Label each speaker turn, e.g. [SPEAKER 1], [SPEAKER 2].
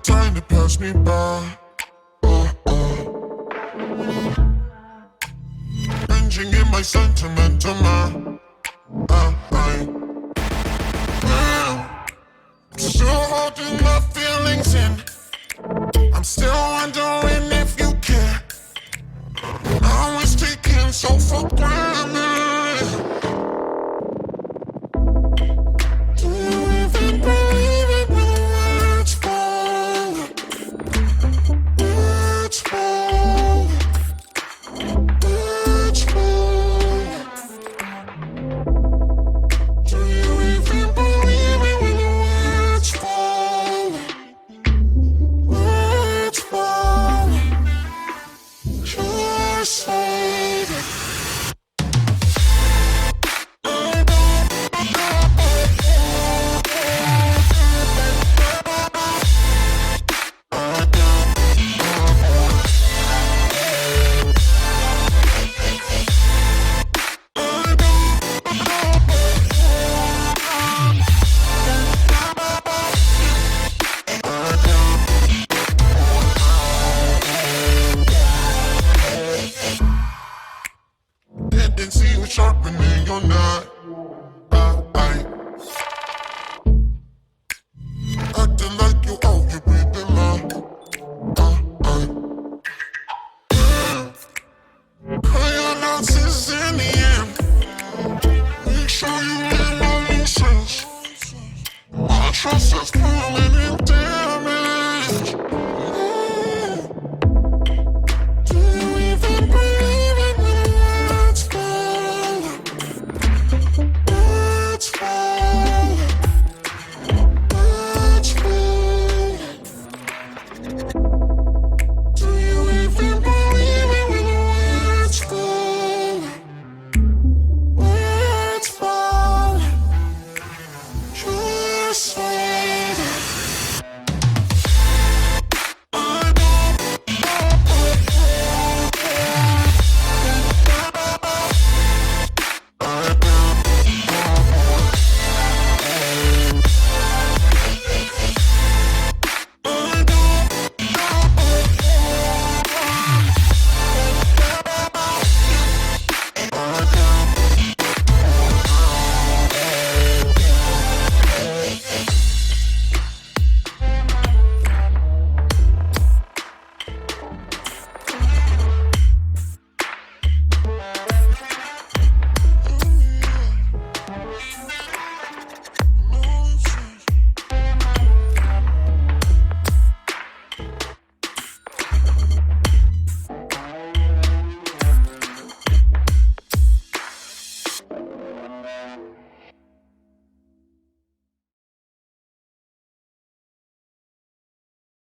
[SPEAKER 1] time to pass me by. Binging in my sentimental mind. I'm still holding my feelings in. I'm still wondering if you care. Now it's taken so for granted. Do you even believe it when the words fall? Words fall. Words fall. Do you even believe it when the words fall? Words fall. Just say it. Tendency was sharpening your knife. Acting like you out, you breathing loud. Crying out since in the end. Make sure you leave no loose sense. My trust is